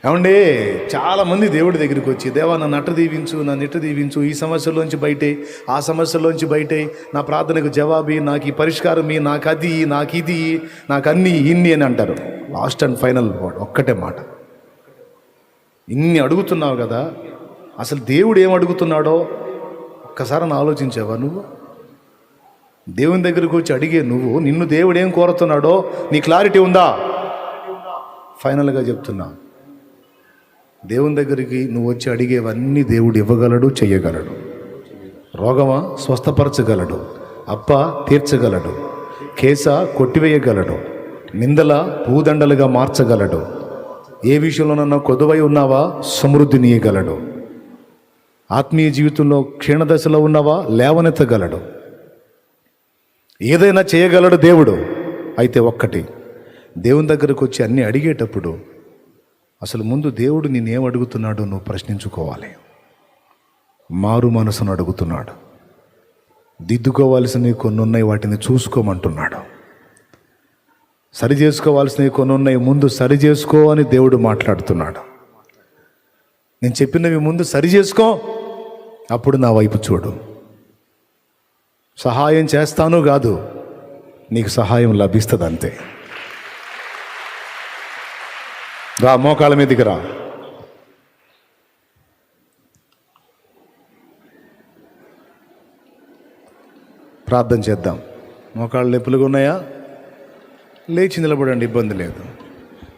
ఏమండి, చాలామంది దేవుడి దగ్గరికి వచ్చి, దేవా నన్ను అట్ట దీవించు, నన్ను ఇట్ట దీవించు, ఈ సమస్యలోంచి బయటే, ఆ సమస్యలోంచి బయటే, నా ప్రార్థనకు జవాబి, నాకు ఈ పరిష్కారం, నాకు అది, నాకు ఇది, నాకు అన్నీ ఇన్ని అని అంటారు. లాస్ట్ అండ్ ఫైనల్ వర్డ్ ఒక్కటే మాట, ఇన్ని అడుగుతున్నావు కదా, అసలు దేవుడు ఏం అడుగుతున్నాడో ఒక్కసారి ఆలోచించావా? నువ్వు దేవుని దగ్గరికి వచ్చి అడిగే నువ్వు, నిన్ను దేవుడు ఏం కోరుతున్నాడో నీ క్లారిటీ ఉందా? ఫైనల్గా చెప్తున్నా, దేవుని దగ్గరికి నువ్వు వచ్చి అడిగేవన్నీ దేవుడు ఇవ్వగలడు, చెయ్యగలడు. రోగమా స్వస్థపరచగలడు, అప్ప తీర్చగలడు, కేస కొట్టివేయగలడు, నిందల పూదండలుగా మార్చగలడు, ఏ విషయంలోనన్నా కొదువై ఉన్నావా సమృద్ధినియగలడు, ఆత్మీయ జీవితంలో క్షీణదశలో ఉన్నావా లేవనెత్తగలడు, ఏదైనా చేయగలడు దేవుడు. అయితే ఒక్కటి, దేవుని దగ్గరకు వచ్చి అన్నీ అడిగేటప్పుడు అసలు ముందు దేవుడు నేనేం అడుగుతున్నాడో నువ్వు ప్రశ్నించుకోవాలి. మారు మనసును అడుగుతున్నాడు, దిద్దుకోవాల్సినవి కొన్ని ఉన్నాయి, వాటిని చూసుకోమంటున్నాడు. సరి చేసుకోవాల్సినవి కొన్ని ఉన్నాయి, ముందు సరి చేసుకో అని దేవుడు మాట్లాడుతున్నాడు. నేను చెప్పినవి ముందు సరి చేసుకో, అప్పుడు నా వైపు చూడు. సహాయం చేస్తాను కాదు, నీకు సహాయం లభిస్తుంది అంతే. రా, మోకాళ్ళ మీదకి రా. ప్రార్థన చేద్దాం. మోకాళ్ళు నొప్పులుగా ఉన్నాయా? లేచి నిలబడండి, ఇబ్బంది లేదు.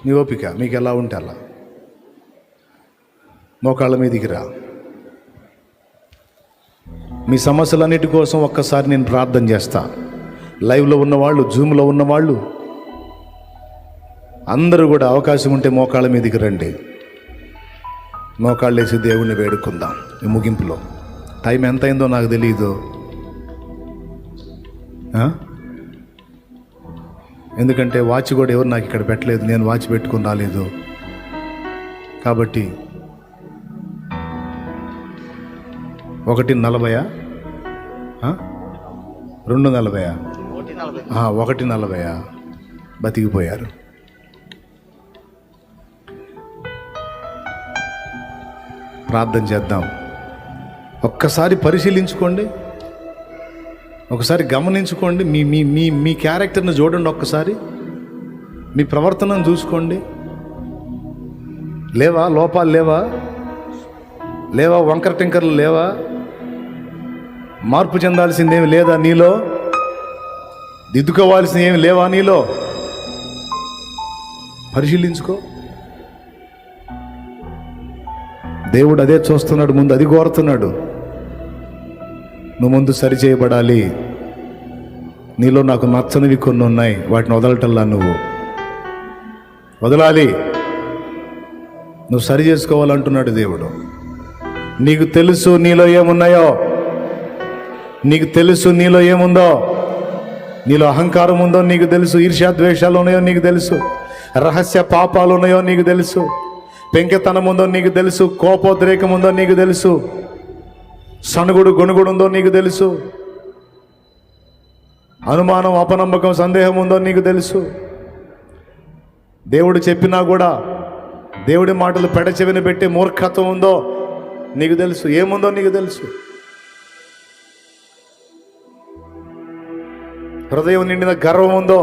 మీ ఓపిక మీకు ఎలా ఉంటే అలా. మోకాళ్ళ మీదకి రా. మీ సమస్యలన్నిటి కోసం ఒక్కసారి నేను ప్రార్థన చేస్తా. లైవ్లో ఉన్నవాళ్ళు, జూమ్లో ఉన్నవాళ్ళు అందరూ కూడా అవకాశం ఉంటే మోకాళ్ళ మీదకి రండి. మోకాళ్ళు వేసి దేవుణ్ణి వేడుకుందాం. ఈ ముగింపులో టైం ఎంత అయిందో నాకు తెలియదు, ఎందుకంటే వాచ్ కూడా ఎవరు నాకు ఇక్కడ పెట్టలేదు, నేను వాచ్ పెట్టుకుని రాలేదు. కాబట్టి 1:40 2:40 1:40 బతికిపోయారు. ప్రార్థన చేద్దాం. ఒక్కసారి పరిశీలించుకోండి, ఒకసారి గమనించుకోండి. మీ మీ మీ మీ క్యారెక్టర్ని చూడండి, ఒక్కసారి మీ ప్రవర్తనను చూసుకోండి. లేవా లోపాలు? లేవా వంకర టింకర్లు? లేవా మార్పు చెందాల్సిందేమి లేదా నీలో? దిద్దుకోవాల్సింది ఏమి లేవా నీలో? పరిశీలించుకో. దేవుడు అదే చూస్తున్నాడు, ముందు అది కోరుతున్నాడు. నువ్వు ముందు సరిచేయబడాలి. నీలో నాకు నచ్చనివి కొన్ని ఉన్నాయి, వాటిని వదలటల్లా నువ్వు వదలాలి. నువ్వు సరి చేసుకోవాలంటున్నాడు దేవుడు. నీకు తెలుసు నీలో ఏమున్నాయో, నీకు తెలుసు నీలో ఏముందో. నీలో అహంకారం ఉందో నీకు తెలుసు, ఈర్ష్యాద్వేషాలు ఉన్నాయో నీకు తెలుసు, రహస్య పాపాలు ఉన్నాయో నీకు తెలుసు, పెంకెతనం ఉందో నీకు తెలుసు, కోపోద్రేకం ఉందో నీకు తెలుసు, సనుగుడు గొనుగుడు ఉందో నీకు తెలుసు, అనుమానం అపనమ్మకం సందేహం ఉందో నీకు తెలుసు. దేవుడు చెప్పినా కూడా దేవుడి మాటలు పెడచెవిన పెట్టి మూర్ఖత్వం ఉందో నీకు తెలుసు, ఏముందో నీకు తెలుసు. హృదయం నిండిన గర్వం ఉందో,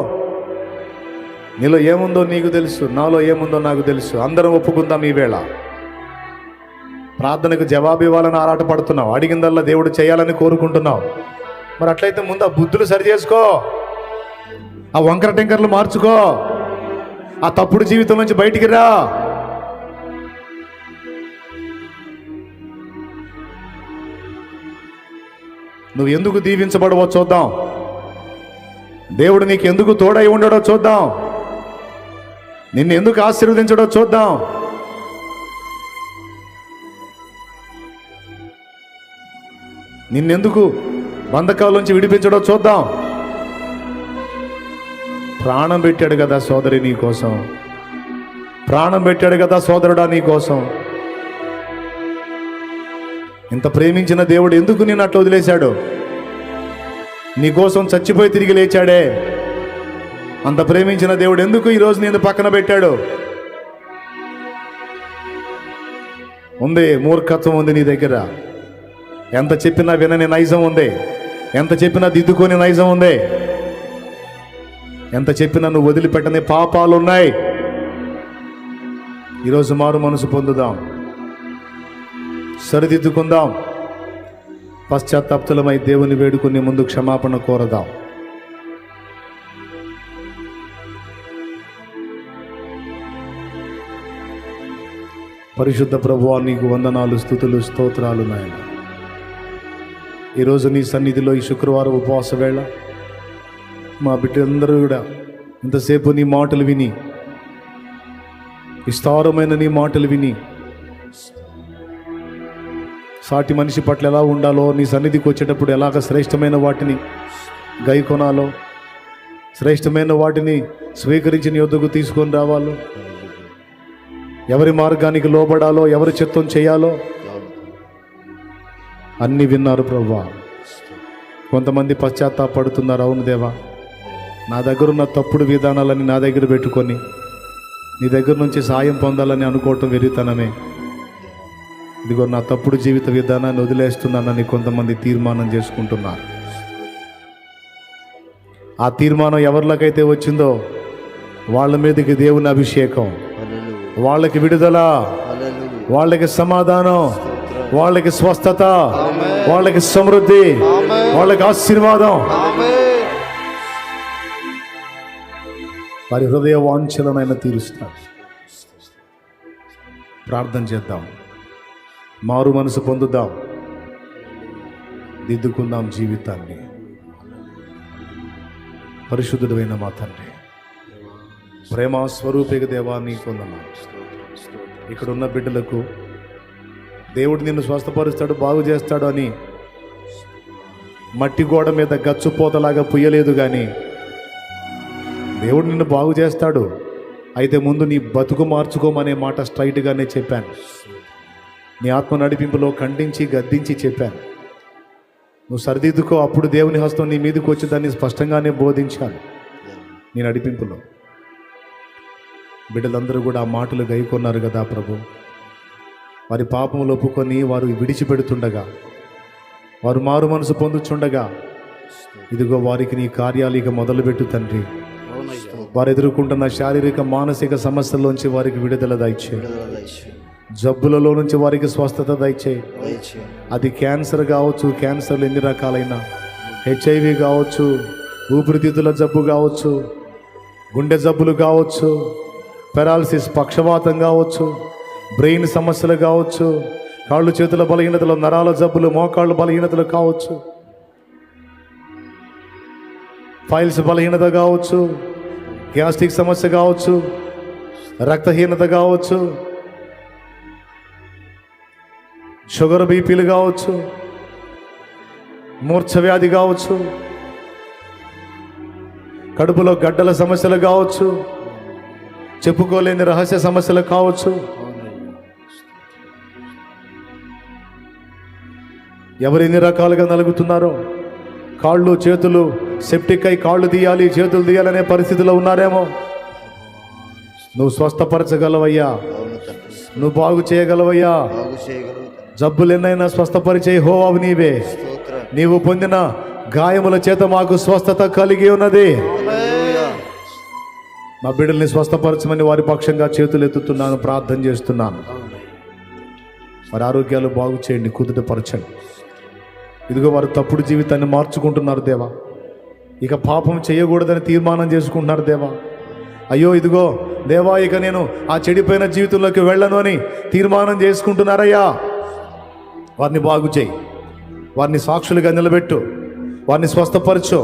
నీలో ఏముందో నీకు తెలుసు, నాలో ఏముందో నాకు తెలుసు. అందరం ఒప్పుకుందాం. ఈ వేళ ప్రార్థనకు జవాబు ఇవ్వాలని ఆరాటపడుతున్నావు, అడిగిందల్లా దేవుడు చేయాలని కోరుకుంటున్నావు. మరి అట్లయితే ముందు ఆ బుద్ధులు సరి చేసుకో, ఆ వంకర టెంకర్లు మార్చుకో, ఆ తప్పుడు జీవితం నుంచి బయటికి రా. నువ్వు ఎందుకు దీవించబడవో చూద్దాం. దేవుడు నీకు ఎందుకు తోడై ఉండడో చూద్దాం. నిన్ను ఎందుకు ఆశీర్వదించడో చూద్దాం. నిన్నెందుకు బంధకాల నుంచి విడిపించడో చూద్దాం. ప్రాణం పెట్టాడు కదా సోదరి నీ కోసం, ప్రాణం పెట్టాడు కదా సోదరుడా నీ కోసం. ఇంత ప్రేమించిన దేవుడు ఎందుకు నిన్ను అట్లా వదిలేశాడు? నీ కోసం చచ్చిపోయి తిరిగి లేచాడే. అంత ప్రేమించిన దేవుడు ఎందుకు ఈరోజు నేను పక్కన పెట్టాడు? ఉంది, మూర్ఖత్వం ఉంది నీ దగ్గర. ఎంత చెప్పినా వినని నైజం ఉంది, ఎంత చెప్పినా దిద్దుకొని నైజం ఉంది, ఎంత చెప్పినా నువ్వు వదిలిపెట్టని పాపాలు ఉన్నాయి. ఈరోజు మారు మనసు పొందుదాం, సరిదిద్దుకుందాం, పశ్చాత్తాప్తులమై దేవుని వేడుకుని ముందు క్షమాపణ కోరదాం. పరిశుద్ధ ప్రభువా, నీకు వందనాలు, స్తుతులు, స్తోత్రాలు నాయన. ఈరోజు నీ సన్నిధిలో ఈ శుక్రవారం ఉపవాస వేళ మా బిడ్డలందరూ కూడా ఇంతసేపు నీ మాటలు విని, విస్తారమైన నీ మాటలు విని, సాటి మనిషి పట్ల ఎలా ఉండాలో, నీ సన్నిధికి వచ్చేటప్పుడు ఎలాగ శ్రేష్టమైన వాటిని గైకొనాలో, శ్రేష్టమైన వాటిని స్వీకరించి నీ యొద్దకు తీసుకొని రావాలో, ఎవరి మార్గానికి లోబడాలో, ఎవరి చిత్తం చేయాలో అన్నీ విన్నారు ప్రభువా. కొంతమంది పశ్చాత్తాపడుతున్నారు. అవును దేవా, నా దగ్గర ఉన్న తప్పుడు విధానాలని నా దగ్గర పెట్టుకొని నీ దగ్గర నుంచి సాయం పొందాలని అనుకోవటం వెరితనమే. ఇదిగో నా తప్పుడు జీవిత విధానాన్ని వదిలేస్తున్నానని కొంతమంది తీర్మానం చేసుకుంటున్నారు. ఆ తీర్మానం ఎవరిలోకైతే వచ్చిందో వాళ్ళ మీదకి దేవుని అభిషేకం, వాళ్ళకి విడుదల, వాళ్ళకి సమాధానం, వాళ్ళకి స్వస్థత, వాళ్ళకి సమృద్ధి, వాళ్ళకి ఆశీర్వాదం, వారి హృదయ వాంఛలమైన తీరుస్తాడు. ప్రార్థన చేద్దాం, మారు మనసు పొందుదాం, దిద్దుకుందాం జీవితాన్ని. పరిశుద్ధుడైన మా తండ్రి, ప్రేమ స్వరూపిక దేవా, నీకు వందనాలు. ఇక్కడున్న బిడ్డలకు దేవుడు నిన్ను స్వస్థపరుస్తాడు, బాగు చేస్తాడు అని మట్టి గోడ మీద గచ్చుపోతలాగా పుయ్యలేదు, కానీ దేవుడు నిన్ను బాగు చేస్తాడు. అయితే ముందు నీ బతుకు మార్చుకోమనే మాట స్ట్రైట్గానే చెప్పాను. నీ ఆత్మ నడిపింపులో ఖండించి గద్దించి చెప్పాను. నువ్వు సరిదిద్దుకో, అప్పుడు దేవుని హస్తం నీ మీదకి వచ్చి దాన్ని స్పష్టంగానే బోధించాను నీ నడిపింపులో. బిడ్డలందరూ కూడా ఆ మాటలు గైకొన్నారు కదా ప్రభు. వారి పాపములు ఒప్పుకొని వారు విడిచిపెడుతుండగా, వారు మారు మనసు పొందుచుండగా, ఇదిగో వారికి నీ కార్యాలు ఇక మొదలుపెట్టు తండ్రి. వారు ఎదుర్కొంటున్న శారీరక మానసిక సమస్యల్లోంచి వారికి విడుదల దయచే, జబ్బులలో నుంచి వారికి స్వస్థత దయచే. అది క్యాన్సర్ కావచ్చు, క్యాన్సర్లు ఎన్ని రకాలైన, HIV కావచ్చు, ఊపిరితిత్తుల జబ్బు కావచ్చు, గుండె జబ్బులు కావచ్చు, పెరాలసిస్ పక్షవాతం కావచ్చు, బ్రెయిన్ సమస్యలు కావచ్చు, కాళ్ళు చేతుల బలహీనతలు, నరాల జబ్బులు, మోకాళ్ళు బలహీనతలు కావచ్చు, ఫైల్స్ బలహీనత కావచ్చు, గ్యాస్ట్రిక్ సమస్య కావచ్చు, రక్తహీనత కావచ్చు, షుగర్ బీపీలు కావచ్చు, మూర్ఛ వ్యాధి కావచ్చు, కడుపులో గడ్డల సమస్యలు కావచ్చు, చెప్పుకోలేని రహస్య సమస్యలు కావచ్చు, ఎవరు ఎన్ని రకాలుగా నలుగుతున్నారో, కాళ్ళు చేతులు సెప్టిక్ అయి కాళ్ళు తీయాలి, చేతులు తీయాలనే పరిస్థితిలో ఉన్నారేమో. నువ్వు స్వస్థపరచగలవయ్యా, నువ్వు బాగు చేయగలవయ్యా. జబ్బులు ఎన్నైనా స్వస్థపరిచే యెహోవావు నీవే. నీవు పొందిన గాయముల చేత మాకు స్వస్థత కలిగి ఉన్నది. మా బిడ్డల్ని స్వస్థపరచమని వారి పక్షంగా చేతులు ఎత్తుతున్నాను, ప్రార్థన చేస్తున్నాను. వారి ఆరోగ్యాలు బాగు చేయండి, కుదుటపరచండి. ఇదిగో వారు తప్పుడు జీవితాన్ని మార్చుకుంటున్నారు దేవా. ఇక పాపం చేయకూడదని తీర్మానం చేసుకుంటున్నారు దేవా. అయ్యో ఇదిగో దేవా, ఇక నేను ఆ చెడిపోయిన జీవితంలోకి వెళ్ళను అని తీర్మానం చేసుకుంటున్నారయ్యా. వారిని బాగు చేయి, వారిని సాక్షులుగా నిలబెట్టు, వారిని స్వస్థపరచు,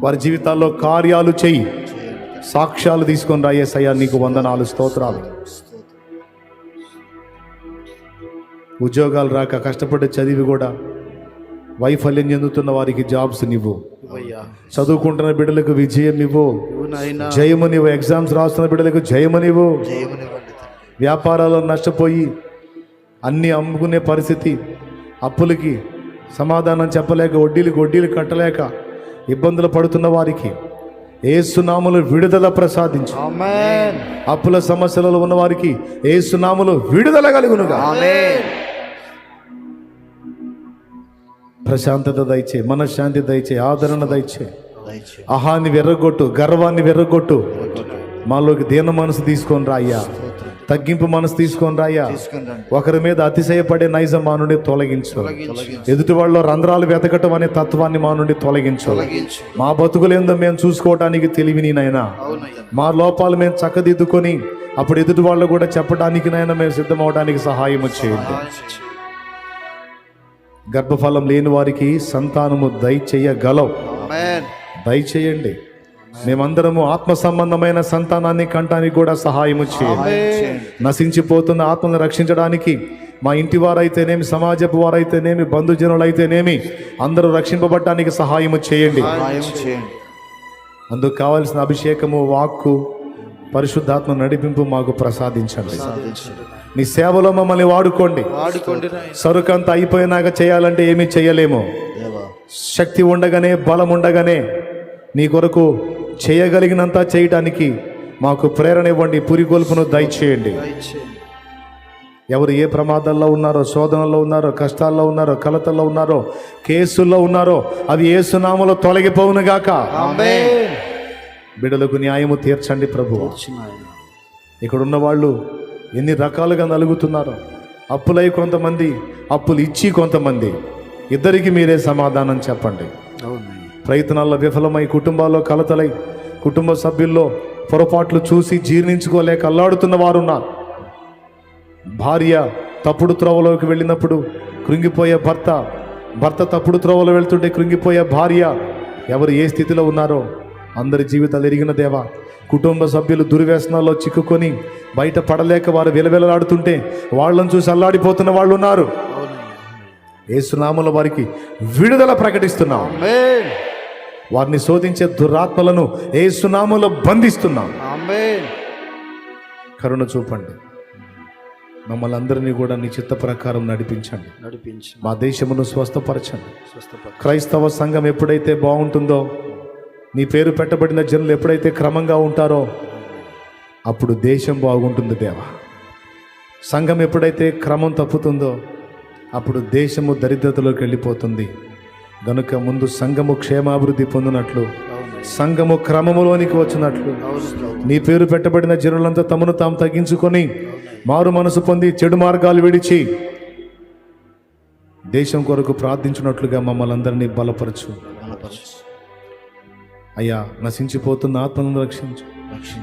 వారి జీవితాల్లో కార్యాలు చెయ్యి, సాక్ష్యాలు తీసుకొని రా యేసయ్యా. నీకు వందనాలు, స్తోత్రాలు. ఉద్యోగాలు రాక కష్టపడి చదివి కూడా వైఫల్యం చెందుతున్న వారికి జాబ్స్ నివ్వు. చదువుకుంటున్న బిడ్డలకు విజయం ఇవ్వు, జయము నీవు. ఎగ్జామ్స్ రాస్తున్న బిడ్డలకు జయము నీవు. వ్యాపారాల్లో నష్టపోయి అన్నీ అమ్ముకునే పరిస్థితి, అప్పులకి సమాధానం చెప్పలేక, వడ్డీలు కట్టలేక ఇబ్బందులు పడుతున్న వారికి యేసునామములో విడుదల ప్రసాదించు. ఆమేన్. అప్పుల సమస్యలలో ఉన్న వారికి యేసునామములో విడుదల కలుగునుగా. ఆమేన్. ప్రశాంతత దయచే, మనశ్శాంతి దయచే, ఆదరణ దయచే. దయచేయి. అహాన్ని వెర్రగొట్టు, గర్వాన్ని వెర్రగొట్టు. మాలోకి దీన మనసు తీసుకొని రాయ్యా, తగ్గింపు మనసు తీసుకొని రాయ్యా. తీసుకుని రండి. ఒకరి మీద అతిశయపడే నైజం మా నుండి తొలగించు. తొలగించు. ఎదుటి వాళ్ళలో రంధ్రాలు వెతకటం అనే తత్వాన్ని మా నుండి తొలగించు. తొలగించు. మా బతుకులేందో మేము చూసుకోవటానికి తెలివిని నైనా, అవునయ్యా. మా లోపాలు మేము చక్కదిద్దుకొని అప్పుడు ఎదుటి వాళ్ళు కూడా చెప్పడానికి నైనా మేము సిద్ధమవడానికి సహాయం చేయండి. గర్భఫలం లేని వారికి సంతానము దయచేయగలవు. ఆమేన్. దయచేయండి. మేమందరము ఆత్మ సంబంధమైన సంతానాన్ని కంటానికి కూడా సహాయము చేయండి. ఆమేన్. నశించిపోతున్న ఆత్మను రక్షించడానికి మా ఇంటి వారైతేనేమి, సమాజపు వారైతేనేమి, బంధుజనులైతేనేమి అందరూ రక్షింపబడటానికి సహాయము చేయండి. సహాయం చేయండి. అందుకు కావలసిన అభిషేకము, వాక్కు, పరిశుద్ధాత్మ నడిపింపు మాకు ప్రసాదించండి. సాధించండి. నీ సేవలో మమ్మల్ని వాడుకోండి. వాడుకోండి సరుకంతా అయిపోయినాక చేయాలంటే ఏమీ చేయలేము. దేవా. శక్తి ఉండగానే, బలం ఉండగానే నీ కొరకు చేయగలిగినంత చేయటానికి మాకు ప్రేరణ ఇవ్వండి. పురిగొల్పును దయచేయండి. దయచేయండి. ఎవరు ఏ ప్రమాదాల్లో ఉన్నారో, శోధనలో ఉన్నారో, కష్టాల్లో ఉన్నారో, కలతల్లో ఉన్నారో, కేసుల్లో ఉన్నారో అవి యేసునామములో తొలగిపోవునుగాక. ఆమేన్. బిడ్డలకు న్యాయము తీర్చండి ప్రభు. వచ్చినాయన. ఇక్కడ ఉన్న వాళ్ళు ఎన్ని రకాలుగా నలుగుతున్నారో, అప్పులై కొంతమంది, అప్పులు ఇచ్చి కొంతమంది. ఇద్దరికి మీరే సమాధానం చెప్పండి. అవునయ్యా. ప్రయత్నాల్లో విఫలమై, కుటుంబాల్లో కలతలై, కుటుంబ సభ్యుల్లో పొరపాట్లు చూసి జీర్ణించుకోలేక అల్లాడుతున్న వారు ఉన్నారు. భార్య తప్పుడు త్రోవలోకి వెళ్ళినప్పుడు కృంగిపోయే భర్త, భర్త తప్పుడు త్రోవలో వెళ్తుంటే కృంగిపోయే భార్య, ఎవరు ఏ స్థితిలో ఉన్నారో అందరి జీవితాలు ఎరిగిన దేవా. కుటుంబ సభ్యులు దుర్వ్యసనాల్లో చిక్కుకొని బయట పడలేక వారు విలవిలలాడుతుంటే వాళ్ళని చూసి అల్లాడిపోతున్న వాళ్ళు ఉన్నారు. యేసునామములో వారికి విడుదల ప్రకటిస్తున్నాం. ఆమేన్. వారిని శోధించే దురాత్మలను యేసునామములో బంధిస్తున్నాం. ఆమేన్. కరుణ చూపండి. మమ్మల్ని అందరినీ కూడా నీ చిత్త ప్రకారం నడిపించండి. నడిపించు. మా దేశమును స్వస్థపరచండి. స్వస్థపరచు. క్రైస్తవ సంఘం ఎప్పుడైతే బాగుంటుందో, నీ పేరు పెట్టబడిన జనులు ఎప్పుడైతే క్రమంగా ఉంటారో అప్పుడు దేశం బాగుంటుంది దేవా. సంఘం ఎప్పుడైతే క్రమం తప్పుతుందో అప్పుడు దేశము దరిద్రతలోకి వెళ్ళిపోతుంది. గనుక ముందు సంఘము క్షేమాభివృద్ధి పొందినట్లు, సంఘము క్రమములోనికి వచ్చినట్లు, నీ పేరు పెట్టబడిన జనులంతా తమను తాము తగ్గించుకొని మారు మనసు పొంది చెడు మార్గాలు విడిచి దేశం కొరకు ప్రార్థించినట్లుగా మమ్మల్ని అందరినీ బలపరచు. అయ్యా, నశించిపోతున్న ఆత్మలను రక్షించు.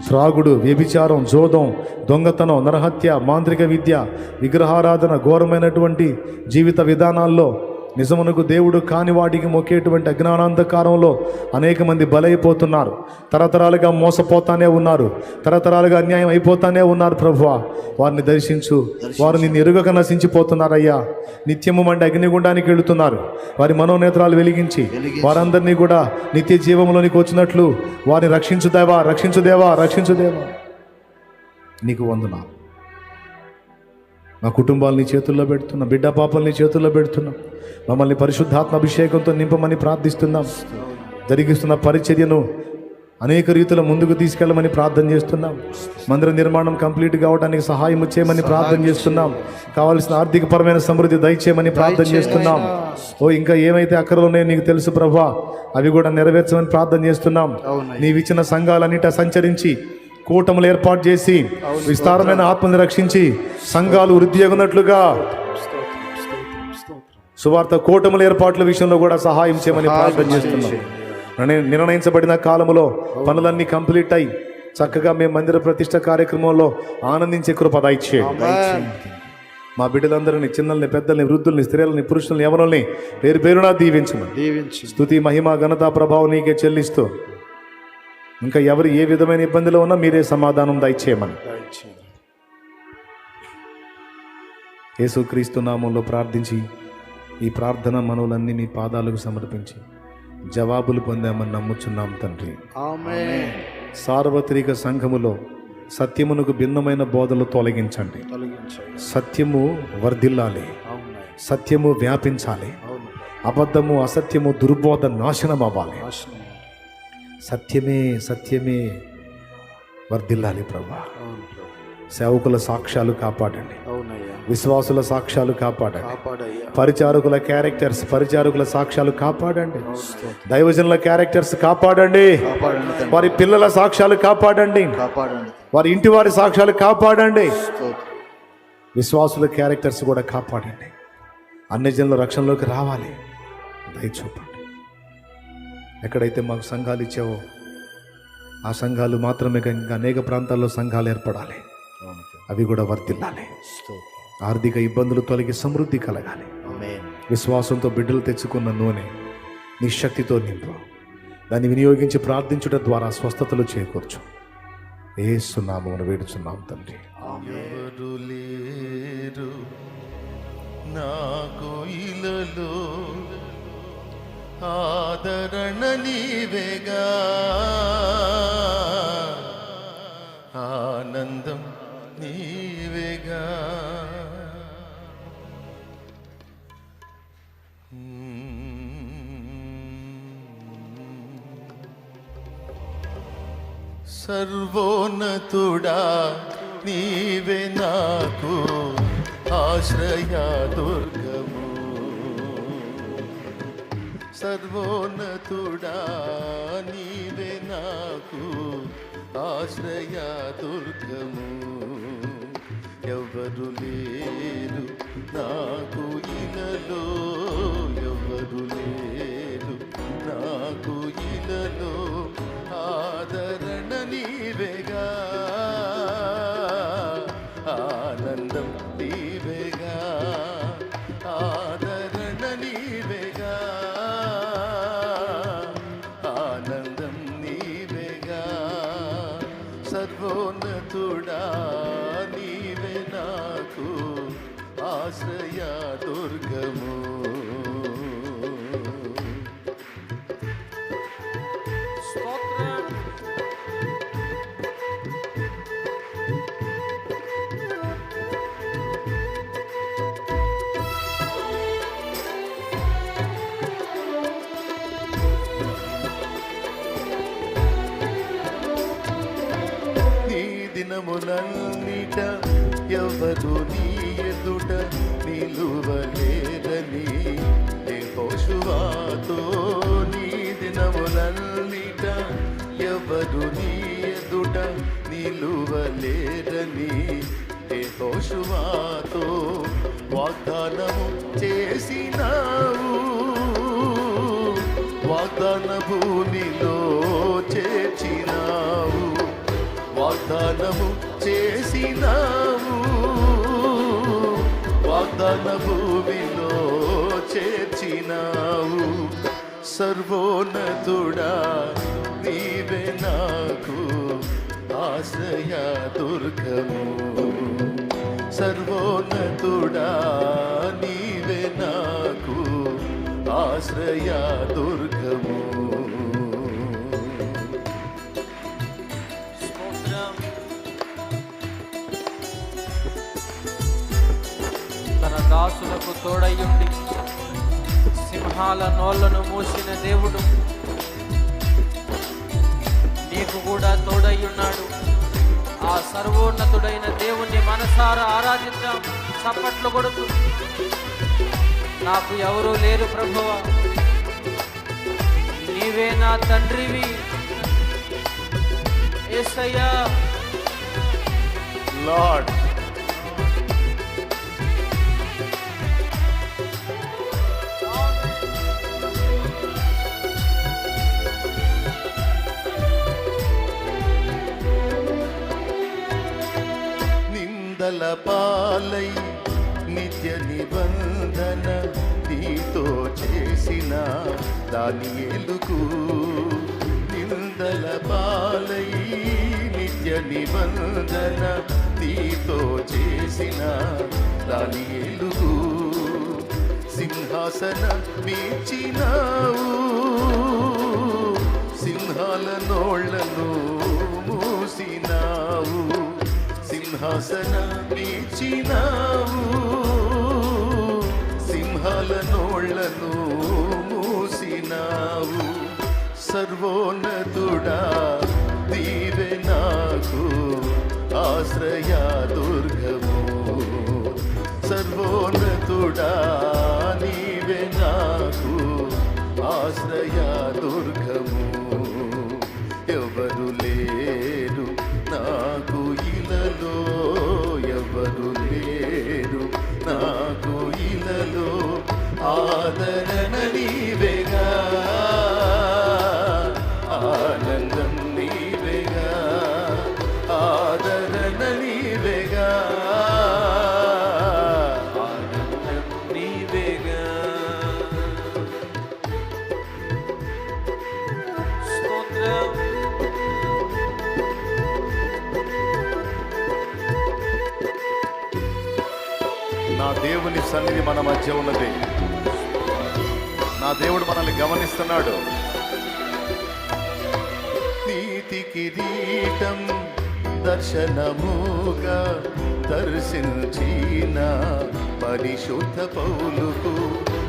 త్రాగుడు, వ్యభిచారం, జోదం, దొంగతనం, నరహత్య, మాంత్రిక విద్య, విగ్రహారాధన, ఘోరమైనటువంటి జీవిత విధానాల్లో నిజమునకు దేవుడు కాని వాటికి మొక్కేటువంటి అజ్ఞానాంధకారంలో అనేక మంది బలైపోతున్నారు. తరతరాలుగా మోసపోతానే ఉన్నారు. తరతరాలుగా అన్యాయం అయిపోతానే ఉన్నారు. ప్రభువా, వారిని దర్శించు. వారు నిన్ను ఎరుగక నశించిపోతున్నారయ్యా. నిత్యము మండి అగ్నిగుండానికి వెళుతున్నారు. వారి మనోనేత్రాలు వెలిగించి వారందరినీ కూడా నిత్య జీవంలోనికి వచ్చినట్లు వారిని రక్షించుదేవా, రక్షించుదేవా, రక్షించుదేవా. నీకు వందనాలు. మా కుటుంబాలని చేతుల్లో పెడుతున్నాం, బిడ్డ పాపల్ని చేతుల్లో పెడుతున్నాం. మమ్మల్ని పరిశుద్ధాత్మ అభిషేకంతో నింపమని ప్రార్థిస్తున్నాం. జరిగిస్తున్న పరిచర్యను అనేక రీతిలో ముందుకు తీసుకెళ్ళమని ప్రార్థన చేస్తున్నాం. మందిర నిర్మాణం కంప్లీట్ కావడానికి సహాయం చేయమని ప్రార్థన చేస్తున్నాం. కావాల్సిన ఆర్థికపరమైన సమృద్ధి దయచేయమని ప్రార్థన చేస్తున్నాం. ఇంకా ఏమైతే అక్కరలు ఉన్నాయో నీకు తెలుసు ప్రభా, అవి కూడా నెరవేర్చమని ప్రార్థన చేస్తున్నాం. నీవిచ్చిన సంఘాలన్నిట సంచరించి కూటములు ఏర్పాటు చేసి విస్తారమైన ఆత్మని రక్షించి సంఘాలు వృద్ధి అగునట్లుగా సువార్త కూటముల ఏర్పాట్ల విషయంలో కూడా సహాయం చేయమని ప్రార్థన చేస్తున్నాం. నిర్ణయించబడిన కాలములో పనులన్నీ కంప్లీట్ అయి చక్కగా మేము మందిర ప్రతిష్ట కార్యక్రమంలో ఆనందించే కృప దయచేయండి. మా బిడ్డలందరినీ, చిన్నల్ని, పెద్దల్ని, వృద్ధుల్ని, స్త్రీలని, పురుషుల్ని, యవనుల్ని పేరు పేరునా దీవించమని, స్తుతి, మహిమ, ఘనత, ప్రభావం నీకే చెల్లిస్తూ ఇంకా ఎవరు ఏ విధమైన ఇబ్బందిలో ఉన్నా మీరే సమాధానం దయచేయమని యేసుక్రీస్తు నామంలో ప్రార్థించి ఈ ప్రార్థన మనవులన్నీ మీ పాదాలకు సమర్పించి జవాబులు పొందామని నమ్ముచున్నాం తండ్రి. ఆమేన్. సార్వత్రిక సంఘములో సత్యమునకు భిన్నమైన బోధలు తొలగించండి. సత్యము వర్ధిల్లాలి, సత్యము వ్యాపించాలి, అబద్ధము, అసత్యము, దుర్బోధ నాశనం అవ్వాలి. సత్యమే సత్యమే వర్ధిల్లాలి ప్రభా. అవును ప్రభు. సేవకుల సాక్ష్యాలు కాపాడండి, అవునయ్యా. విశ్వాసుల సాక్ష్యాలు కాపాడండి, కాపాడయ్యా. పరిచారకుల క్యారెక్టర్స్ పరిచారకుల సాక్ష్యాలు కాపాడండి, స్తోత్రం. దైవజనుల క్యారెక్టర్స్ కాపాడండి, కాపాడండి తండ్రి. వారి పిల్లల సాక్ష్యాలు కాపాడండి, కాపాడండి. వారి ఇంటి వారి సాక్ష్యాలు కాపాడండి, స్తోత్రం. విశ్వాసుల క్యారెక్టర్స్ కూడా కాపాడండి. అన్ని జనుల రక్షణలోకి రావాలి, దయచూపండి. ఎక్కడైతే మాకు సంఘాలు ఇచ్చావో ఆ సంఘాలు మాత్రమే ఇంకా అనేక ప్రాంతాల్లో సంఘాలు ఏర్పడాలి, అవును ప్రభు. అవి కూడా వర్ధిల్లాలి. స్తోత్రం. ఆర్థిక ఇబ్బందులు తొలగి సమృద్ధి కలగాలి. ఆమేన్. విశ్వాసంతో బిడ్డలు తెచ్చుకున్న నూనె నీ శక్తితో నింపు, దాన్ని వినియోగించి ప్రార్థించుట ద్వారా స్వస్థతలు చేకూర్చు. యేసు నామమున వేడుచున్నాం తండ్రి. ఎవరు లేరు నాకు ఇలలో, ఆదరణ నీవేగా, ఆనందం నీవేగా. సర్వోన్నతుడా నీవే నాకు ఆశ్రయ దుర్గము, సర్వోన్నతుడా నీవే నాకు ఆశ్రయ దుర్గము. ఎవరు లేరు నాకు ఇలలో, ఎవరు లేరు నాకు ఇలలో, ఆదరణ నీవేగా, ఆనందం నీవేగా, ఆదరణ నీవేగా, ఆనందం నీవేగా. సర్వోన్నతుడా నీవే నాకు ఆశ్రయ దుర్గము. దినములన్నిట ఎవరు నీ ఎదుట నిలువలేరని యెహోషువతో, నీ దినములన్నిట ఎవరు నీ ఎదుట నిలువలేరని యెహోషువతో వాగ్దానము చేసినావు, వాగ్దాన భూమిలో చేర్చినావు, వాగ్దానము చేసినావు, వాగ్దాన భూమిలో చేర్చినావు. సర్వోన్నతుడా నీవే నాకు ఆశ్రయ దుర్గము, సర్వోన్నతుడా నీవే నాకు ఆశ్రయ దుర్గము. తన దాసులకు తోడయ్యుండి సింహాల నోళ్లను మూసిన దేవుడు నీకు కూడా తోడయ్యున్నాడు. ఆ సర్వోన్నతుడైన దేవుణ్ణి మనసారా ఆరాధిద్దాం, చప్పట్లు కొడుతూ. నాకు ఎవరూ లేరు ప్రభువా, నీవే నా తండ్రివి యేసయ్యా. లార్డ్ నిందల పాలై నిత్య నిబంధన నీతో చేసిన దానియేలుకు, నిందల పాలై నిత్య నిబంధన నీతో చేసిన దానియేలుకు, సింహాసన మీర్చినావు, సింహాల నోళ్లను మూసినావు, సింహాసన మీర్చినావు, సింహాల నోళ్లను మూసినావు. సర్వోన్నతుడా నీవే నాకు ఆశ్రయ దుర్గము. సర్వోన్నతుడా నీవే నాకు ఆశ్రయ దుర్గము. ఎవరు లేరు నాకు ఇలలో, ఎవరు లేరు నాకు ఇలలో, ఆదరణ నీవేగా, ఆనందం నీవేగా, ఆదరణ నీవేగా, ఆనందం నీవేగా. స్తోత్రం. నా దేవుని సన్నిధి మన మధ్య ఉన్నది. నా దేవుడు మనల్ని గమనిస్తున్నాడు. నీతి కిరీటం దర్శనముగా దర్శించిన పరిశుద్ధ పౌలుకు,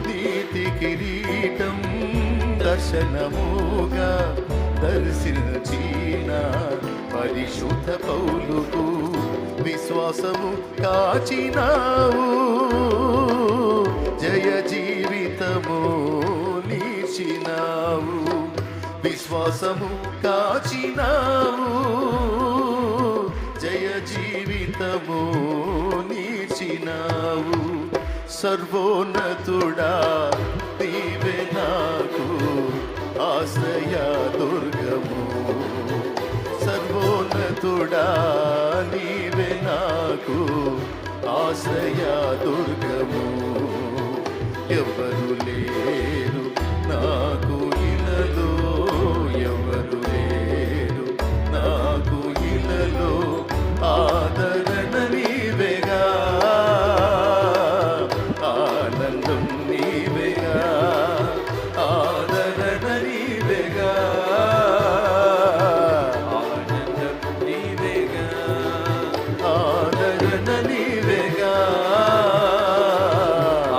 నీతి కిరీటం దర్శనముగా దర్శించిన పరిశుద్ధ పౌలుకు, విశ్వాసము కాచినావు, జయ జీవితము నీచినావు, విశ్వాసము కాచినావు, జయ జీవితము నీచినావు. సర్వోన్నతుడా నీవే నాకు ఆశ్రయ దుర్గము. సర్వోన్నతుడా నీవే నాకు ఆశ్రయ దుర్గము. ఎవరు లేరు నాకు ఇలలో, ఎవరు లేరు నాకు ఇలలో, ఆదరణ నీవేగా, ఆనందం నీవేగా, ఆదరణ నీవేగా, ఆనందం నీవేగా, ఆదరణ నీవేగా,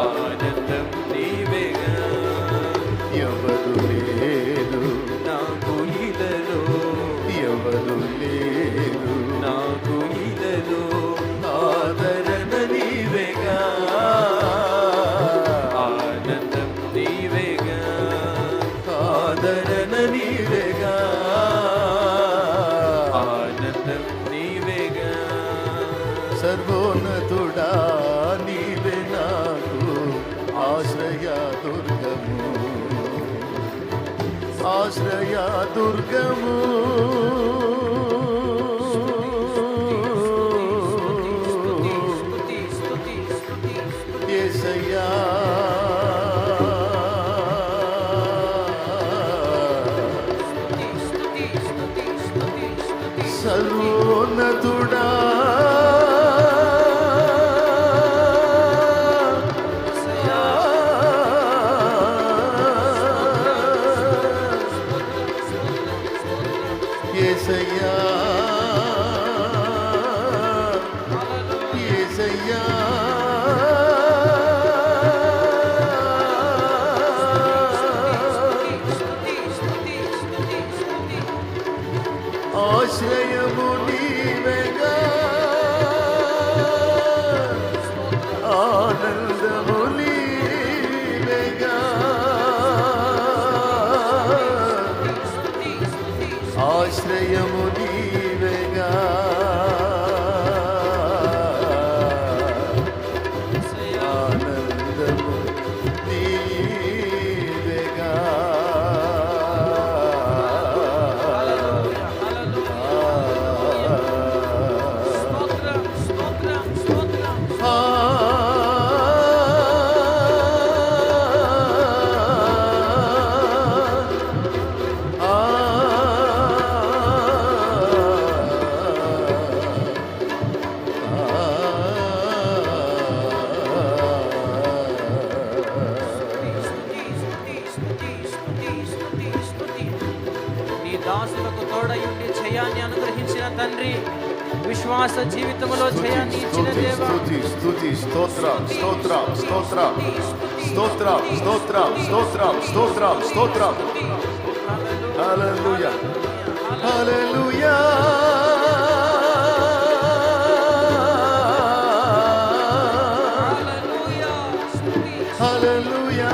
ఆనందం నీవేగా. ఎవరు లేరు నాకు ఇలలో, ఎవరు లేరు నాకు ఇలలో, ఆదరణ నీవేగా, ఆనందం నీవేగా, ఆదరణ నీవేగా, ఆనందం నీవేగా. సర్వోన్నతుడా నీవే నాకు ఆశ్రయ దుర్గము, ఆశ్రయ దుర్గము. స్తుతి, స్తుతి, స్తుతి, స్తుతి. యేసయ్యా స్తుతి, స్తుతి, స్తుతి, స్తుతి. సర్వోన్నతుడా యేసయ్యా, యేసయ్యా, స్తుతి, స్తుతి, స్తుతి, స్తుతి. ఆశ్రయము నీవేగా, ఆనందము నీవేగా, స్తుతి, స్తుతి, ఆశ్రయము నీవేగా, ఆనందము నీవేగా. స్తోత్రం, స్తోత్రం, స్తోత్రం. దాసులకు తోడయుండి జయాన్ని అనుగ్రహించిన తండ్రి, విశ్వాస జీవితంలో జయాన్ని ఇచ్చిన దేవా, స్తుతి స్తుతి స్తోత్రం స్తోత్రం స్తోత్రం స్తోత్రం స్తోత్రం స్తోత్రం స్తోత్రం స్తోత్రం. హల్లెలూయా హల్లెలూయా హల్లెలూయా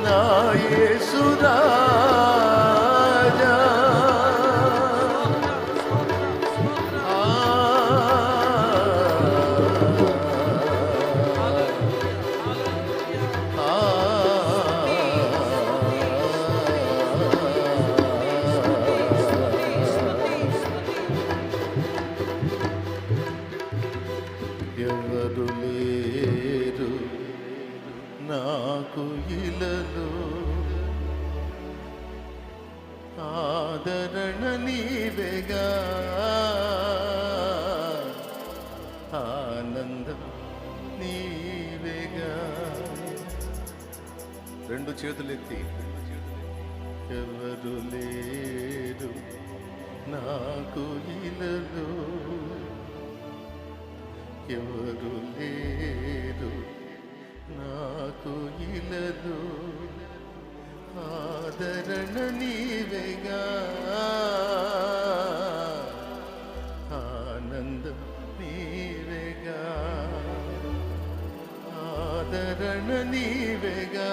నా యేసు రాజా ఎవరు లేరు నాకు ఇలలో ఆదరణ నీవేగా ఆనందం నీవేగా రెండు చేతులెత్తి ఎవరు లేరు నాకు ఇలలో ఎవరు లేరు నాకు ఇలలో ఆదరణ నీవేగా ఆనందం నీవేగా ఆదరణ నీవేగా